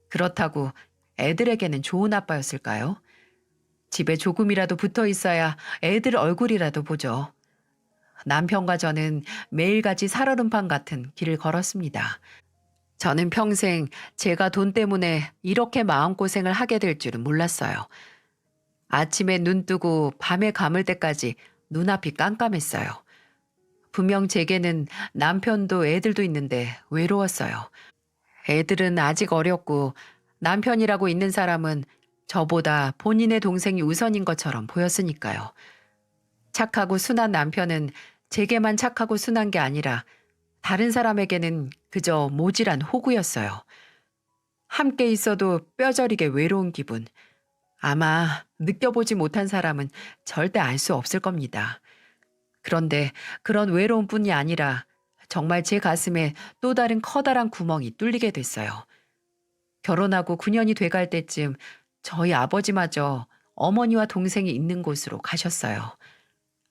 그렇다고 애들에게는 좋은 아빠였을까요? 집에 조금이라도 붙어 있어야 애들 얼굴이라도 보죠. 남편과 저는 매일같이 살얼음판 같은 길을 걸었습니다. 저는 평생 제가 돈 때문에 이렇게 마음고생을 하게 될 줄은 몰랐어요. 아침에 눈 뜨고 밤에 감을 때까지 눈앞이 깜깜했어요. 분명 제게는 남편도 애들도 있는데 외로웠어요. 애들은 아직 어렸고 남편이라고 있는 사람은 저보다 본인의 동생이 우선인 것처럼 보였으니까요. 착하고 순한 남편은 제게만 착하고 순한 게 아니라 다른 사람에게는 그저 모질한 호구였어요. 함께 있어도 뼈저리게 외로운 기분. 아마 느껴보지 못한 사람은 절대 알 수 없을 겁니다. 그런데 그런 외로움뿐이 아니라 정말 제 가슴에 또 다른 커다란 구멍이 뚫리게 됐어요. 결혼하고 9년이 돼갈 때쯤 저희 아버지마저 어머니와 동생이 있는 곳으로 가셨어요.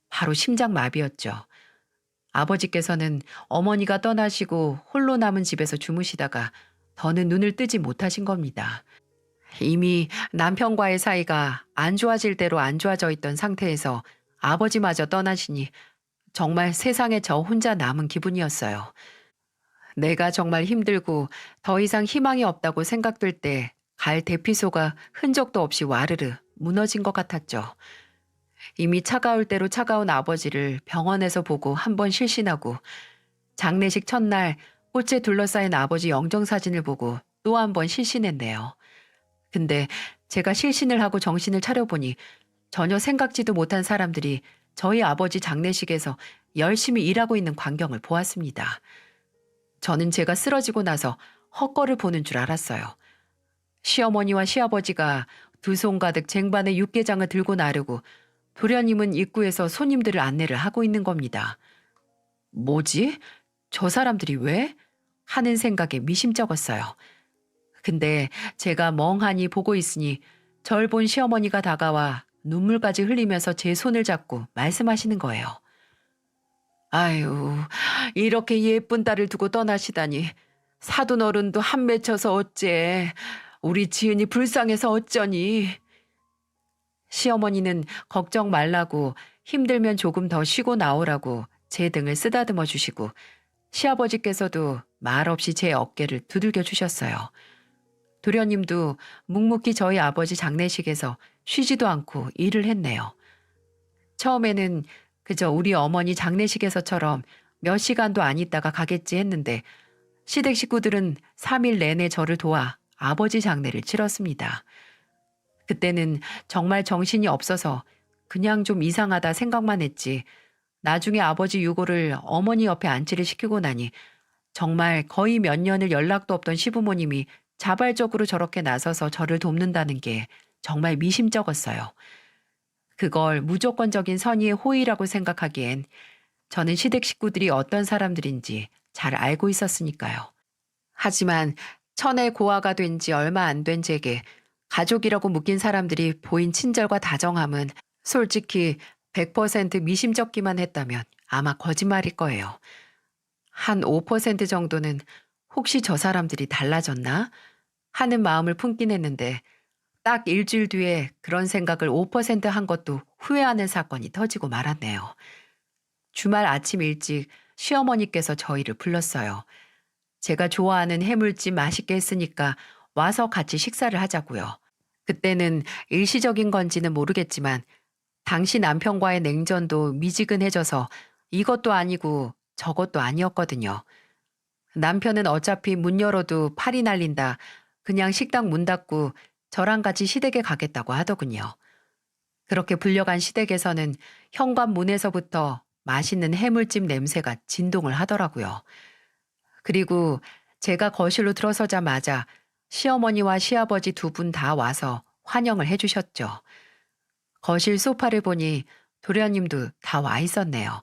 바로 심장마비였죠. 아버지께서는 어머니가 떠나시고 홀로 남은 집에서 주무시다가 더는 눈을 뜨지 못하신 겁니다. 이미 남편과의 사이가 안 좋아질 대로 안 좋아져 있던 상태에서 아버지마저 떠나시니 정말 세상에 저 혼자 남은 기분이었어요. 내가 정말 힘들고 더 이상 희망이 없다고 생각될 때 갈 대피소가 흔적도 없이 와르르 무너진 것 같았죠. 이미 차가울 대로 차가운 아버지를 병원에서 보고 한 번 실신하고 장례식 첫날 꽃에 둘러싸인 아버지 영정사진을 보고 또 한 번 실신했네요. 근데 제가 실신을 하고 정신을 차려보니 전혀 생각지도 못한 사람들이 저희 아버지 장례식에서 열심히 일하고 있는 광경을 보았습니다. 저는 제가 쓰러지고 나서 헛거를 보는 줄 알았어요. 시어머니와 시아버지가 두 손 가득 쟁반에 육개장을 들고 나르고 도련님은 입구에서 손님들을 안내를 하고 있는 겁니다. 뭐지? 저 사람들이 왜? 하는 생각에 미심쩍었어요. 근데 제가 멍하니 보고 있으니 절 본 시어머니가 다가와 눈물까지 흘리면서 제 손을 잡고 말씀하시는 거예요. 아유, 이렇게 예쁜 딸을 두고 떠나시다니. 사돈 어른도 한 맺혀서 어째. 우리 지은이 불쌍해서 어쩌니. 시어머니는 걱정 말라고 힘들면 조금 더 쉬고 나오라고 제 등을 쓰다듬어 주시고 시아버지께서도 말없이 제 어깨를 두들겨 주셨어요. 도련님도 묵묵히 저희 아버지 장례식에서 쉬지도 않고 일을 했네요. 처음에는 그저 우리 어머니 장례식에서처럼 몇 시간도 안 있다가 가겠지 했는데 시댁 식구들은 3일 내내 저를 도와 아버지 장례를 치렀습니다. 그때는 정말 정신이 없어서 그냥 좀 이상하다 생각만 했지 나중에 아버지 유고를 어머니 옆에 안치를 시키고 나니 정말 거의 몇 년을 연락도 없던 시부모님이 자발적으로 저렇게 나서서 저를 돕는다는 게 정말 미심쩍었어요. 그걸 무조건적인 선의의 호의라고 생각하기엔 저는 시댁 식구들이 어떤 사람들인지 잘 알고 있었으니까요. 하지만 천의 고아가 된 지 얼마 안 된 제게 가족이라고 묶인 사람들이 보인 친절과 다정함은 솔직히 100% 미심쩍기만 했다면 아마 거짓말일 거예요. 한 5% 정도는 혹시 저 사람들이 달라졌나? 하는 마음을 품긴 했는데 딱 일주일 뒤에 그런 생각을 5%한 것도 후회하는 사건이 터지고 말았네요. 주말 아침 일찍 시어머니께서 저희를 불렀어요. 제가 좋아하는 해물찜 맛있게 했으니까 와서 같이 식사를 하자고요. 그때는 일시적인 건지는 모르겠지만 당시 남편과의 냉전도 미지근해져서 이것도 아니고 저것도 아니었거든요. 남편은 어차피 문 열어도 팔이 날린다. 그냥 식당 문 닫고 저랑 같이 시댁에 가겠다고 하더군요. 그렇게 불려간 시댁에서는 현관문에서부터 맛있는 해물찜 냄새가 진동을 하더라고요. 그리고 제가 거실로 들어서자마자 시어머니와 시아버지 두 분 다 와서 환영을 해주셨죠. 거실 소파를 보니 도련님도 다 와 있었네요.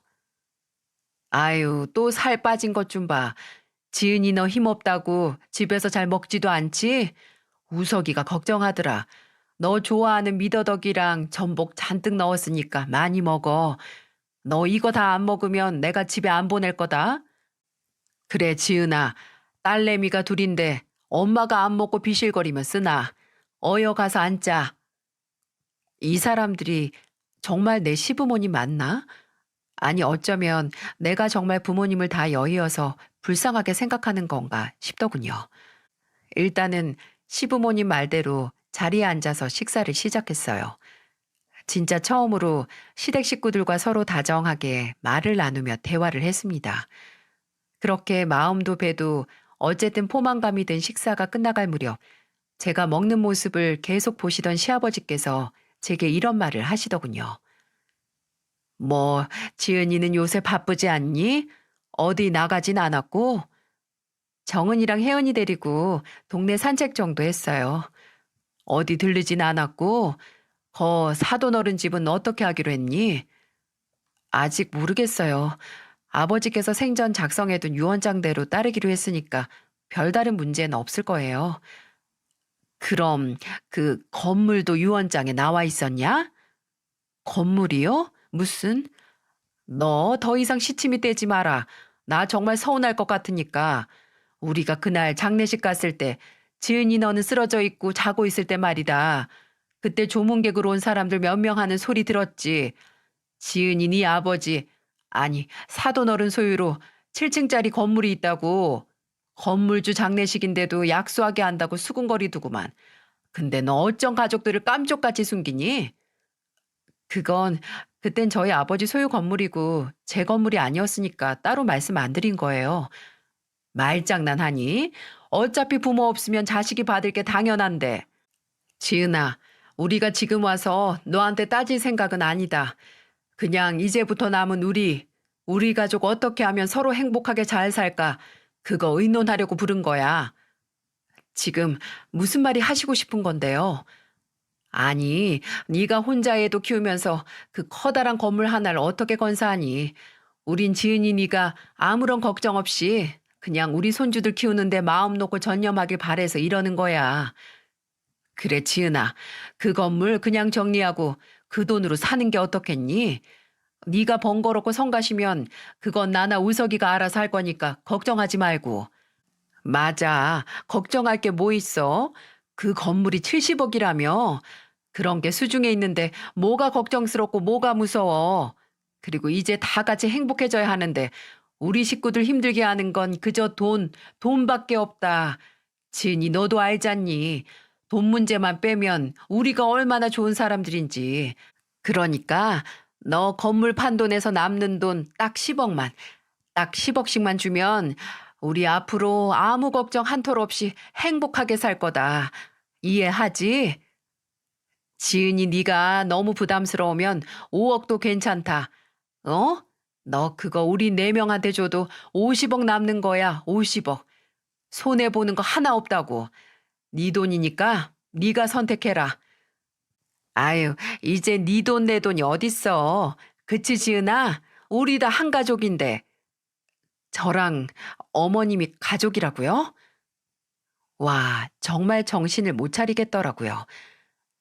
아유, 또 살 빠진 것 좀 봐. 지은이 너 힘없다고 집에서 잘 먹지도 않지? 우석이가 걱정하더라. 너 좋아하는 미더덕이랑 전복 잔뜩 넣었으니까 많이 먹어. 너 이거 다 안 먹으면 내가 집에 안 보낼 거다. 그래, 지은아. 딸내미가 둘인데 엄마가 안 먹고 비실거리면 쓰나. 어여 가서 앉자. 이 사람들이 정말 내 시부모님 맞나? 아니 어쩌면 내가 정말 부모님을 다 여의어서 불쌍하게 생각하는 건가 싶더군요. 일단은 시부모님 말대로 자리에 앉아서 식사를 시작했어요. 진짜 처음으로 시댁 식구들과 서로 다정하게 말을 나누며 대화를 했습니다. 그렇게 마음도 배도 어쨌든 포만감이 든 식사가 끝나갈 무렵 제가 먹는 모습을 계속 보시던 시아버지께서 제게 이런 말을 하시더군요. 뭐, 지은이는 요새 바쁘지 않니? 어디 나가진 않았고? 정은이랑 혜은이 데리고 동네 산책 정도 했어요. 어디 들르진 않았고? 사돈 어른 집은 어떻게 하기로 했니? 아직 모르겠어요. 아버지께서 생전 작성해둔 유언장대로 따르기로 했으니까 별다른 문제는 없을 거예요. 그럼 그 건물도 유언장에 나와 있었냐? 건물이요? 무슨? 너 더 이상 시침이 떼지 마라. 나 정말 서운할 것 같으니까. 우리가 그날 장례식 갔을 때 지은이 너는 쓰러져 있고 자고 있을 때 말이다. 그때 조문객으로 온 사람들 몇 명 하는 소리 들었지. 지은이 네 아버지, 아니 사돈어른 소유로 7층짜리 건물이 있다고. 건물주 장례식인데도 약소하게 한다고 수군거리더구만. 근데 너 어쩜 가족들을 깜쪽같이 숨기니? 그건 그땐 저희 아버지 소유 건물이고 제 건물이 아니었으니까 따로 말씀 안 드린 거예요. 말장난하니? 어차피 부모 없으면 자식이 받을 게 당연한데. 지은아, 우리가 지금 와서 너한테 따질 생각은 아니다. 그냥 이제부터 남은 우리 가족 어떻게 하면 서로 행복하게 잘 살까? 그거 의논하려고 부른 거야. 지금 무슨 말이 하시고 싶은 건데요? 아니, 네가 혼자 애도 키우면서 그 커다란 건물 하나를 어떻게 건사하니? 우린 지은이 네가 아무런 걱정 없이 그냥 우리 손주들 키우는데 마음 놓고 전념하길 바래서 이러는 거야. 그래, 지은아. 그 건물 그냥 정리하고 그 돈으로 사는 게 어떻겠니? 네가 번거롭고 성가시면 그건 나나 우석이가 알아서 할 거니까 걱정하지 말고. 맞아. 걱정할 게 뭐 있어? 그 건물이 70억이라며. 그런 게 수중에 있는데 뭐가 걱정스럽고 뭐가 무서워. 그리고 이제 다 같이 행복해져야 하는데 우리 식구들 힘들게 하는 건 그저 돈밖에 없다. 지은이 너도 알잖니. 돈 문제만 빼면 우리가 얼마나 좋은 사람들인지. 그러니까 너 건물 판돈에서 남는 돈 딱 10억만, 딱 10억씩만 주면 우리 앞으로 아무 걱정 한 톨 없이 행복하게 살 거다. 이해하지? 지은이 네가 너무 부담스러우면 5억도 괜찮다. 어? 너 그거 우리 4명한테 줘도 50억 남는 거야, 50억. 손해보는 거 하나 없다고. 네 돈이니까 네가 선택해라. 아유, 이제 네 돈 내 돈이 어딨어. 그치, 지은아? 우리 다 한 가족인데. 저랑 어머님이 가족이라고요? 와, 정말 정신을 못 차리겠더라고요.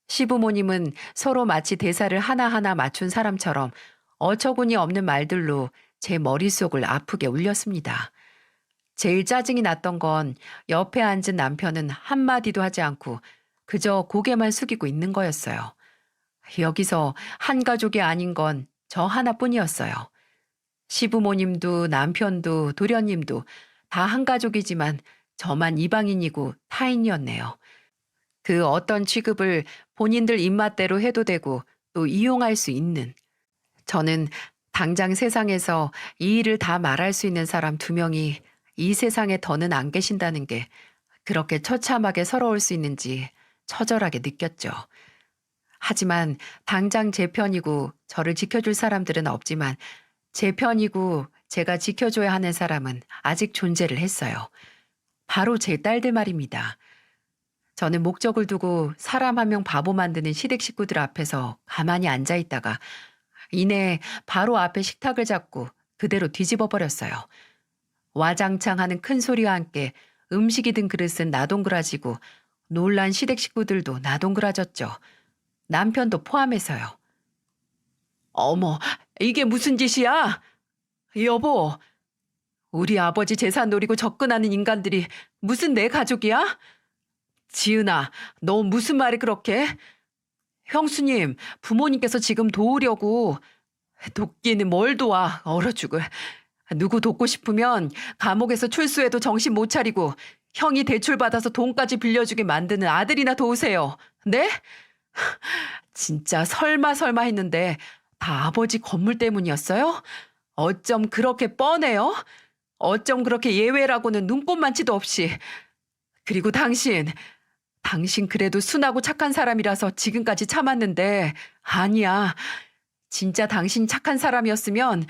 시부모님은 서로 마치 대사를 하나하나 맞춘 사람처럼 어처구니 없는 말들로 제 머릿속을 아프게 울렸습니다. 제일 짜증이 났던 건 옆에 앉은 남편은 한마디도 하지 않고 그저 고개만 숙이고 있는 거였어요. 여기서 한 가족이 아닌 건 저 하나뿐이었어요. 시부모님도 남편도 도련님도 다 한 가족이지만 저만 이방인이고 타인이었네요. 그 어떤 취급을 본인들 입맛대로 해도 되고 또 이용할 수 있는. 저는 당장 세상에서 이 일을 다 말할 수 있는 사람 2명이 이 세상에 더는 안 계신다는 게 그렇게 처참하게 서러울 수 있는지 처절하게 느꼈죠. 하지만 당장 제 편이고 저를 지켜줄 사람들은 없지만 제 편이고 제가 지켜줘야 하는 사람은 아직 존재를 했어요. 바로 제 딸들 말입니다. 저는 목적을 두고 사람 한 명 바보 만드는 시댁 식구들 앞에서 가만히 앉아 있다가 이내 바로 앞에 식탁을 잡고 그대로 뒤집어 버렸어요. 와장창 하는 큰 소리와 함께 음식이 든 그릇은 나동그라지고 놀란 시댁 식구들도 나동그라졌죠. 남편도 포함해서요. 어머, 이게 무슨 짓이야? 여보, 우리 아버지 재산 노리고 접근하는 인간들이 무슨 내 가족이야? 지은아, 너 무슨 말이 그렇게? 형수님, 부모님께서 지금 도우려고. 돕기는 뭘 도와, 얼어 죽을. 누구 돕고 싶으면 감옥에서 출소해도 정신 못 차리고 형이 대출받아서 돈까지 빌려주게 만드는 아들이나 도우세요. 네? 진짜 설마 했는데 다 아버지 건물 때문이었어요? 어쩜 그렇게 뻔해요? 어쩜 그렇게 예외라고는 눈꼽만치도 없이. 그리고 당신 그래도 순하고 착한 사람이라서 지금까지 참았는데 아니야. 진짜 당신 착한 사람이었으면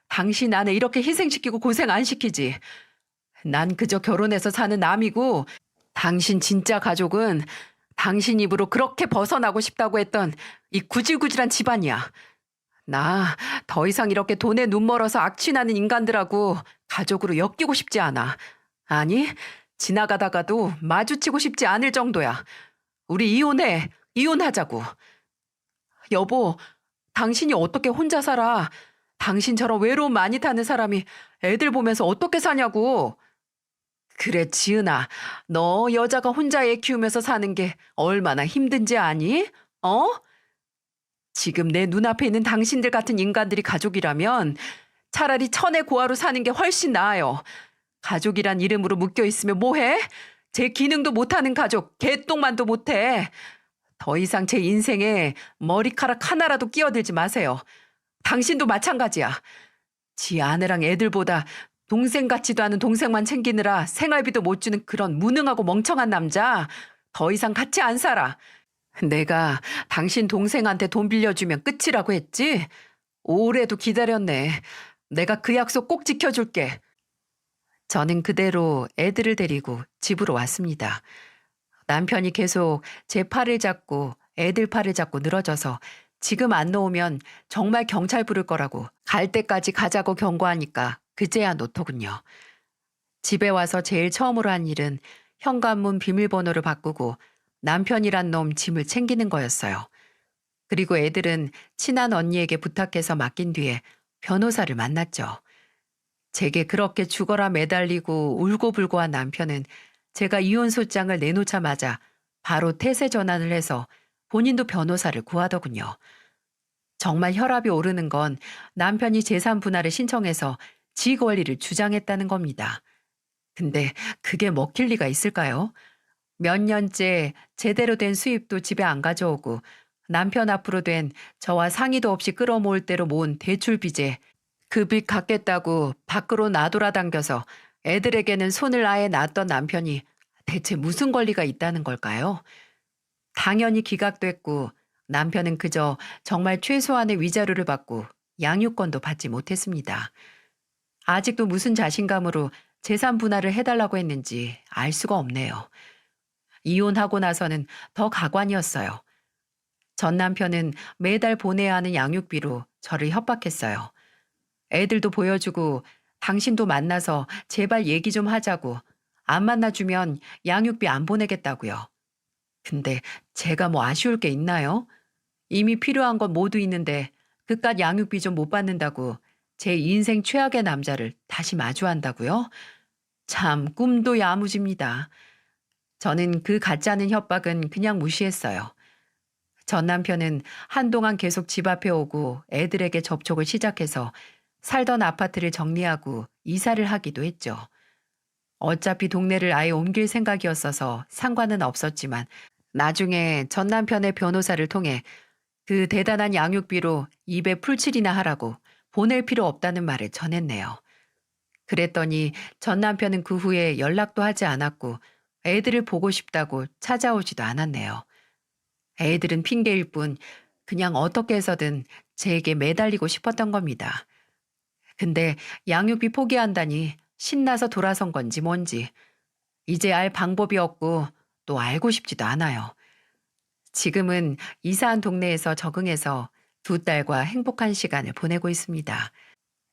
당신 아내 이렇게 희생시키고 고생 안 시키지. 난 그저 결혼해서 사는 남이고 당신 진짜 가족은 당신 입으로 그렇게 벗어나고 싶다고 했던 이 구질구질한 집안이야. 나 더 이상 이렇게 돈에 눈 멀어서 악취나는 인간들하고 가족으로 엮이고 싶지 않아. 아니, 지나가다가도 마주치고 싶지 않을 정도야. 우리 이혼해. 이혼하자고. 여보, 당신이 어떻게 혼자 살아? 당신처럼 외로움 많이 타는 사람이 애들 보면서 어떻게 사냐고. 그래, 지은아. 너 여자가 혼자 애 키우면서 사는 게 얼마나 힘든지 아니? 어? 지금 내 눈앞에 있는 당신들 같은 인간들이 가족이라면 차라리 천의 고아로 사는 게 훨씬 나아요. 가족이란 이름으로 묶여 있으면 뭐해? 제 기능도 못하는 가족, 개똥만도 못해. 더 이상 제 인생에 머리카락 하나라도 끼어들지 마세요. 당신도 마찬가지야. 지 아내랑 애들보다 동생 같지도 않은 동생만 챙기느라 생활비도 못 주는 그런 무능하고 멍청한 남자 더 이상 같이 안 살아. 내가 당신 동생한테 돈 빌려주면 끝이라고 했지? 오래도 기다렸네. 내가 그 약속 꼭 지켜줄게. 저는 그대로 애들을 데리고 집으로 왔습니다. 남편이 계속 제 팔을 잡고 애들 팔을 잡고 늘어져서 지금 안 놓으면 정말 경찰 부를 거라고 갈 때까지 가자고 경고하니까 그제야 놓더군요. 집에 와서 제일 처음으로 한 일은 현관문 비밀번호를 바꾸고 남편이란 놈 짐을 챙기는 거였어요. 그리고 애들은 친한 언니에게 부탁해서 맡긴 뒤에 변호사를 만났죠. 제게 그렇게 죽어라 매달리고 울고불고한 남편은 제가 이혼 소장을 내놓자마자 바로 태세 전환을 해서 본인도 변호사를 구하더군요. 정말 혈압이 오르는 건 남편이 재산 분할을 신청해서 지 권리를 주장했다는 겁니다. 근데 그게 먹힐 리가 있을까요? 몇 년째 제대로 된 수입도 집에 안 가져오고 남편 앞으로 된 저와 상의도 없이 끌어모을 대로 모은 대출 빚에 그 빚 갚겠다고 밖으로 나돌아당겨서 애들에게는 손을 아예 놨던 남편이 대체 무슨 권리가 있다는 걸까요? 당연히 기각됐고 남편은 그저 정말 최소한의 위자료를 받고 양육권도 받지 못했습니다. 아직도 무슨 자신감으로 재산 분할을 해달라고 했는지 알 수가 없네요. 이혼하고 나서는 더 가관이었어요. 전 남편은 매달 보내야 하는 양육비로 저를 협박했어요. 애들도 보여주고 당신도 만나서 제발 얘기 좀 하자고 안 만나주면 양육비 안 보내겠다고요. 근데 제가 뭐 아쉬울 게 있나요? 이미 필요한 건 모두 있는데 그깟 양육비 좀 못 받는다고 제 인생 최악의 남자를 다시 마주한다고요? 참 꿈도 야무집니다. 저는 그 가짜는 협박은 그냥 무시했어요. 전 남편은 한동안 계속 집 앞에 오고 애들에게 접촉을 시작해서 살던 아파트를 정리하고 이사를 하기도 했죠. 어차피 동네를 아예 옮길 생각이었어서 상관은 없었지만 나중에 전 남편의 변호사를 통해 그 대단한 양육비로 입에 풀칠이나 하라고 보낼 필요 없다는 말을 전했네요. 그랬더니 전 남편은 그 후에 연락도 하지 않았고 애들을 보고 싶다고 찾아오지도 않았네요. 애들은 핑계일 뿐 그냥 어떻게 해서든 제게 매달리고 싶었던 겁니다. 근데 양육비 포기한다니 신나서 돌아선 건지 뭔지 이제 알 방법이 없고 또 알고 싶지도 않아요. 지금은 이사한 동네에서 적응해서 두 딸과 행복한 시간을 보내고 있습니다.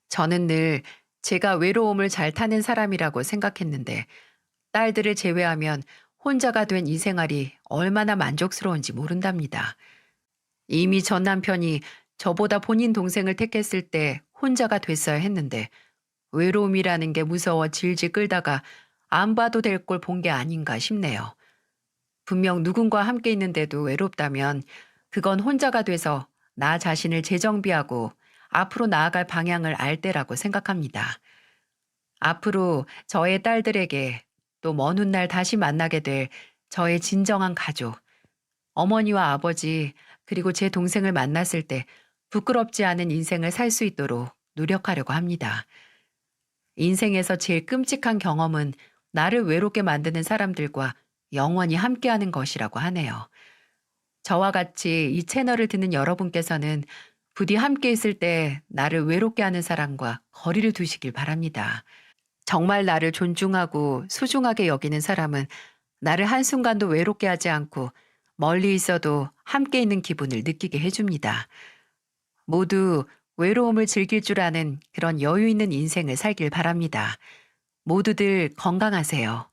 저는 늘 제가 외로움을 잘 타는 사람이라고 생각했는데 딸들을 제외하면 혼자가 된 이 생활이 얼마나 만족스러운지 모른답니다. 이미 전 남편이 저보다 본인 동생을 택했을 때 혼자가 됐어야 했는데 외로움이라는 게 무서워 질질 끌다가 안 봐도 될 걸 본 게 아닌가 싶네요. 분명 누군가 함께 있는데도 외롭다면 그건 혼자가 돼서 나 자신을 재정비하고 앞으로 나아갈 방향을 알 때라고 생각합니다. 앞으로 저의 딸들에게 또 먼 훗날 다시 만나게 될 저의 진정한 가족, 어머니와 아버지, 그리고 제 동생을 만났을 때 부끄럽지 않은 인생을 살 수 있도록 노력하려고 합니다. 인생에서 제일 끔찍한 경험은 나를 외롭게 만드는 사람들과 영원히 함께하는 것이라고 하네요. 저와 같이 이 채널을 듣는 여러분께서는 부디 함께 있을 때 나를 외롭게 하는 사람과 거리를 두시길 바랍니다. 정말 나를 존중하고 소중하게 여기는 사람은 나를 한순간도 외롭게 하지 않고 멀리 있어도 함께 있는 기분을 느끼게 해줍니다. 모두 외로움을 즐길 줄 아는 그런 여유 있는 인생을 살길 바랍니다. 모두들 건강하세요.